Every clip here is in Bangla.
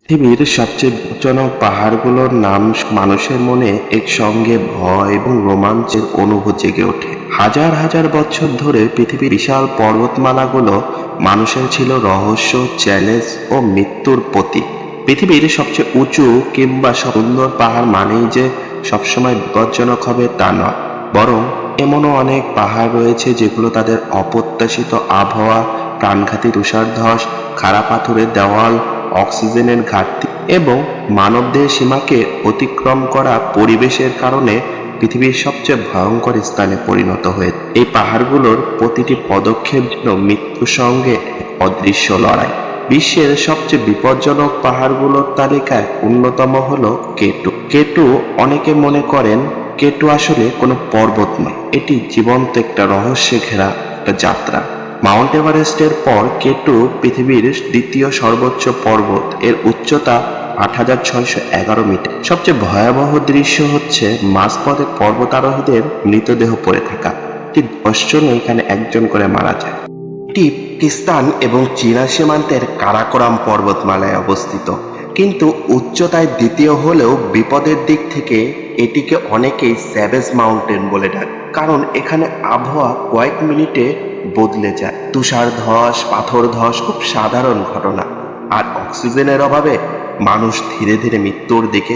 পৃথিবীর সবচেয়ে বিপজ্জনক পাহাড়গুলোর নাম মানুষের মনে একসঙ্গে ভয় এবং রোমাঞ্চের অনুভূতি জেগে ওঠে। হাজার হাজার বছর ধরে পৃথিবীর বিশাল পর্বতমালাগুলো মানুষের ছিল রহস্য, চ্যালেঞ্জ ও মৃত্যুর প্রতীক। পৃথিবীর সবচেয়ে উঁচু কিংবা সুন্দর পাহাড় মানেই যে সবসময় বিপজ্জনক হবে তা নয়, বরং এমনও অনেক পাহাড় রয়েছে যেগুলো তাদের অপ্রত্যাশিত আবহাওয়া, প্রাণঘাতী তুষারধস, খাড়া পাথুরের দেওয়াল, অক্সিজেনের ঘাটতি এবং মানবদেহের সীমাকে অতিক্রম করা পরিবেশের কারণে পৃথিবীর সবচেয়ে ভয়ঙ্কর স্থানে পরিণত হয়েছে। এই পাহাড়গুলোর প্রতিটি পদক্ষেপ যেন মৃত্যুর সঙ্গে এক অদৃশ্য লড়াই। বিশ্বের সবচেয়ে বিপজ্জনক পাহাড়গুলোর তালিকায় অন্যতম হলো কেটু। কেটু অনেকে মনে করেন কেটু আসলে কোনো পর্বত নয়, এটি জীবন্ত একটা রহস্যে ঘেরা একটা যাত্রা। মাউন্ট এভারেস্টের পর কেটু পৃথিবীর দ্বিতীয় সর্বোচ্চ পর্বত। এর উচ্চতা ৮৬১১ মিটার। সবচেয়ে ভয়াবহ দৃশ্য হচ্ছে মাঝপথে পর্বতারোহীদের মৃতদেহ পড়ে থাকা। ১০ জন এখানে একজন করে মারা যায়। এটি পাকিস্তান এবং চীনা সীমান্তের কারাকোরাম পর্বতমালায় অবস্থিত, কিন্তু উচ্চতায় দ্বিতীয় হলেও বিপদের দিক থেকে এটিকে অনেকেই স্যাভেজ মাউন্টেন বলে ডাকে, কারণ এখানে আবহাওয়া কয়েক মিনিটে বদলে যায়। তুষার ধস, পাথর ধস খুব সাধারণ ঘটনা, আর অক্সিজেনের অভাবে মানুষ ধীরে ধীরে মৃত্যুর দিকে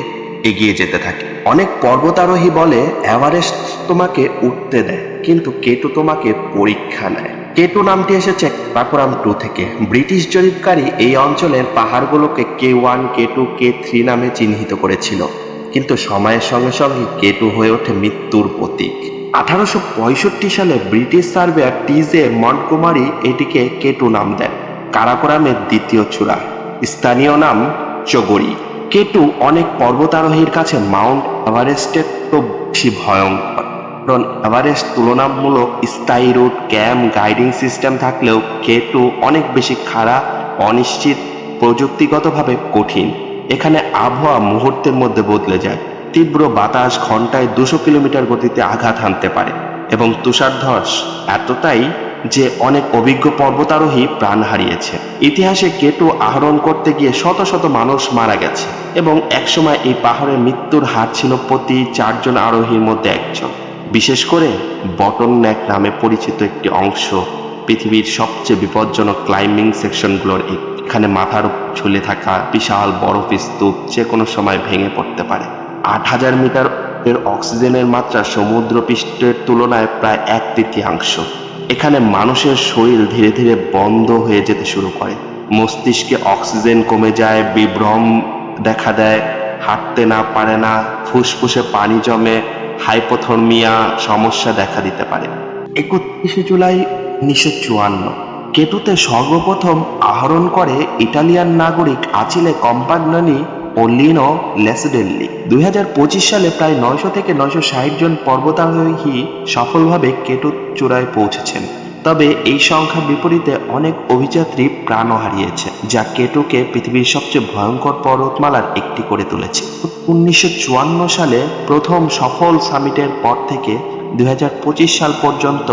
এগিয়ে যেতে থাকে। অনেক পর্বতারোহী বলে এভারেস্ট তোমাকে উঠতে দেয়, কিন্তু কেটু তোমাকে পরীক্ষা নেয়। কেটু নামটি এসেছে কারাকোরাম 2 থেকে। ব্রিটিশ জরিপকারী এই অঞ্চলের পাহাড়গুলোকে K1, K2, K3 নামে চিহ্নিত করেছিল, কিন্তু সময়ের সঙ্গে সঙ্গে কেটু হয়ে ওঠে মৃত্যুর প্রতীক। ১৮৬৫ সালে ব্রিটিশ সার্ভেয়ার TJ মন্টগোমারি এটিকে কেটু নাম দেন, কারাকোরামের দ্বিতীয় চূড়া। স্থানীয় নাম চগরি। কেটু অনেক পর্বতারোহীর কাছে মাউন্ট এভারেস্টের তো বেশি ভয়ঙ্কর, কারণ এভারেস্ট তুলনামূলক স্থায়ী রুট, ক্যাম্প, গাইডিং সিস্টেম থাকলেও কেটু অনেক বেশি খাড়া, অনিশ্চিত, প্রযুক্তিগতভাবে কঠিন। এখানে আবহাওয়া মুহূর্তের মধ্যে বদলে যায়। তীব্র বাতাস ঘন্টায় ২০০ কিলোমিটার গতিতে আঘাত হানতে পারে, এবং তুষারধস এতটাই যে অনেক অভিজ্ঞ পর্বতারোহী প্রাণ হারিয়েছে। ইতিহাসে কেটু আহরণ করতে গিয়ে শত শত মানুষ মারা গেছে, এবং একসময় এই পাহাড়ে মৃত্যুর হার ছিল প্রতি ৪ জন আরোহীর মধ্যে একজন। বিশেষ করে বটল নেক নামে পরিচিত একটি অংশ পৃথিবীর সবচেয়ে বিপজ্জনক ক্লাইম্বিং সেকশনগুলোর একটি। এখানে মাথার ঝুলে থাকা বিশাল বরফ স্তূপ যে কোনো সময় ভেঙে পড়তে পারে। ৮০০০ মিটার এর অক্সিজেনের মাত্রা সমুদ্রপৃষ্ঠের তুলনায় প্রায় ১/৩। এখানে মানুষের শরীর ধীরে ধীরে বন্ধ হয়ে যেতে শুরু করে, মস্তিষ্কে অক্সিজেন কমে যায়, বিভ্রম দেখা দেয়, হাঁটতে না পারে না, ফুসফুসে পানি জমে, হাইপোথার্মিয়া সমস্যা দেখা দিতে পারে। ৩১ জুলাই ১৯৫৪ কেটুতে সর্বপ্রথম আহরণ করে ইটালিয়ান নাগরিক আচিলে কম্পাগনানি ও লিনো লেসডেল্লি। ২০২৫ সালে প্রায় ৯০০ থেকে ৯৬০ জন পর্বতারোহী সফলভাবে কেটু চূড়ায় পৌঁছেছেন। তবে এই সংখ্যার বিপরীতে অনেক অভিযাত্রী প্রাণও হারিয়েছে, যা কেটুকে পৃথিবীর সবচেয়ে ভয়ঙ্কর পর্বতমালার একটি করে তুলেছে। ১৯৫৪ সালে প্রথম সফল সামিটের পর থেকে ২০২৫ সাল পর্যন্ত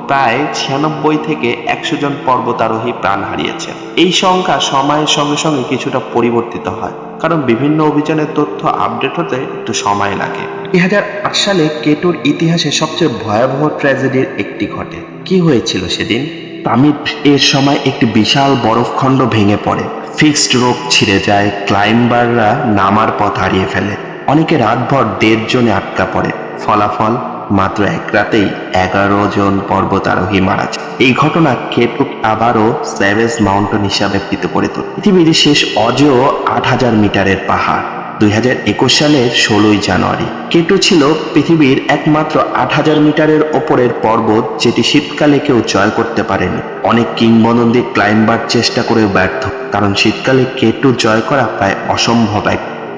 প্রায় ৯৬ থেকে ১০০ জন পর্বতারোহী প্রাণ হারিয়েছে। এই সংখ্যা সময়ের সঙ্গে সঙ্গে কিছুটা পরিবর্তিত হয়, কারণ বিভিন্ন অভিযানের তথ্য আপডেট হতে একটু সময় লাগে। ২০০৮ সালে কেটুর ইতিহাসে সবচেয়ে ভয়াবহ ট্র্যাজেডির একটি ঘটে। কি হয়েছিল সেদিন? সামিট এর সময় একটি বিশাল বরফখণ্ড ভেঙে পড়ে, ফিক্সড রোপ ছিঁড়ে যায়, ক্লাইম্বাররা নামার পথ হারিয়ে ফেলে, অনেকে রাতভর ডেড জোনে আটকা পড়ে। ফলাফল, মাত্র এক রাতেই ১১ জন পর্বতারোহী মারা যায়। এই ঘটনা কেটুকে আবারও স্যাভেজ মাউন্টেন হিসাবে কৃত করে তোলে। পৃথিবীর শেষ অজেয় ৮০০০ মিটারের পাহাড়। ২০২১ সালের ১৬ই জানুয়ারি কেটু ছিল পৃথিবীর একমাত্র ৮০০০ মিটারের ওপরের পর্বত যেটি শীতকালে কেউ জয় করতে পারেনি। অনেক কিংবদন্তি ক্লাইম্বার চেষ্টা করে ব্যর্থ, কারণ শীতকালে কেটু জয় করা প্রায় অসম্ভব।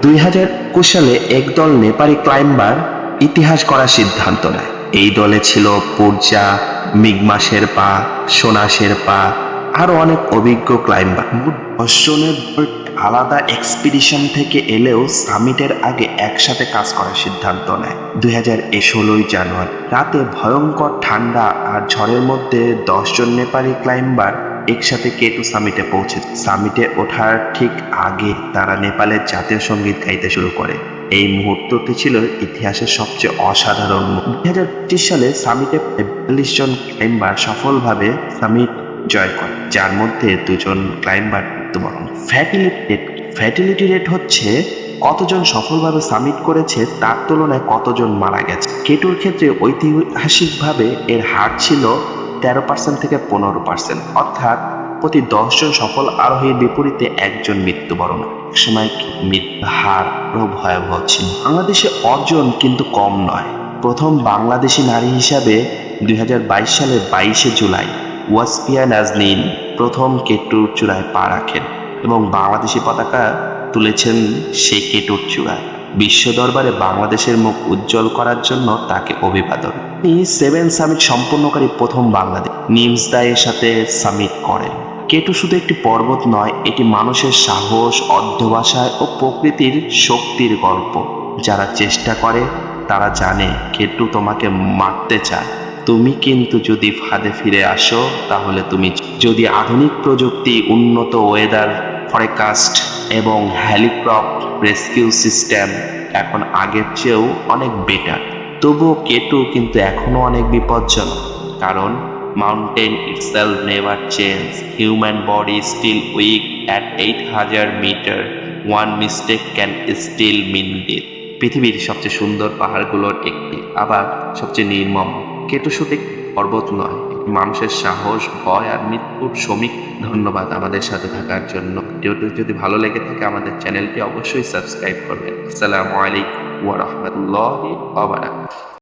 ২০২১ সালে একদল নেপালি ক্লাইম্বার ইতিহাস করার সিদ্ধান্ত নেয়। এই দলে ছিল পূর্জা, মিগমা শেরপা, সোনা শেরপা, আরো অনেক অভিজ্ঞ ক্লাইম্বার। ১০ জনের আলাদা এক্সপিডিশন থেকে এলেও সামিটের আগে একসাথে কাজ করার সিদ্ধান্ত নেয়। ২০১৬ জানুয়ারি রাতে ভয়ঙ্কর ঠান্ডা আর ঝড়ের মধ্যে ১০ জন নেপালি ক্লাইম্বার একসাথে কেটু সামিটে পৌঁছে। সামিটে ওঠার ঠিক আগে তারা নেপালের জাতীয় সঙ্গীত গাইতে শুরু করে। এই মুহূর্তটি ছিল ইতিহাসের সবচেয়ে অসাধারণ। 2025 সালে সামিটে 42 জন ক্লাইম্বার সফলভাবে সামিট জয় করে, যার মধ্যে 2 জন ক্লাইম্বার মৃত্যুবরণ। ফ্যাটিলিটি রেট হচ্ছে কতজন সফলভাবে সামিট করেছে তার তুলনায় কতজন মারা গেছে। কেটুর ক্ষেত্রে ঐতিহাসিকভাবে এর হার ছিল 13% থেকে 15%, অর্থাৎ প্রতি 10 জন সফল আরোহীর বিপরীতে একজন মৃত্যুবরণ। একসময় মৃত্যু হার আরও ভয়াবহ ছিল। বাংলাদেশে অর্জন কিন্তু কম নয়। প্রথম বাংলাদেশি নারী হিসাবে 2022 সালের 22শে জুলাই ওয়াসফিয়া নাজনীন প্রথম কেটুর চূড়ায় পা রাখেন এবং বাংলাদেশি পতাকা তুলেছেন সেই কেটুর চূড়ায়। বিশ্ব দরবারে বাংলাদেশের মুখ উজ্জ্বল করার জন্য তাকে অভিবাদন। তিনি 7 সামিট সম্পন্নকারী প্রথম বাংলাদেশ নিমসদাইয়ের সাথে সামিট করেন। কেটু শুধু একটি পর্বত নয়, এটি মানুষের সাহস, অধ্যবসায় ও প্রকৃতির শক্তির গল্প। যারা চেষ্টা করে তারা জানে কেটু তোমাকে মারতে চায়, তুমি কিন্তু যদি ফাঁদে ফিরে আসো তাহলে তুমি। যদি আধুনিক প্রযুক্তি, উন্নত ওয়েদার ফরকাস্ট এবং হেলিকপ্টার রেস্কিউ সিস্টেম এখন আগের চেয়েও অনেক বেটার, তবুও কেটু কিন্তু এখনো অনেক বিপজ্জনক। কারণ mountain itself never change, human body still weak at 8000 metre, one mistake can still mean death. পৃথিবীর সবচেয়ে সুন্দর পাহাড়গুলোর একটি, আবার সবচেয়ে নির্মম। কেটু শুধু একটি পর্বত নয়, মানুষের সাহস, ভয় আর মৃত্যুর শ্রমিক। ধন্যবাদ আমাদের সাথে থাকার জন্য। ভিডিওটি যদি ভালো লেগে থাকে আমাদের চ্যানেলটি অবশ্যই সাবস্ক্রাইব করবেন। আসসালামু আলাইকুম ওয়া রাহমাতুল্লাহি ওয়া বারাকাতুহু।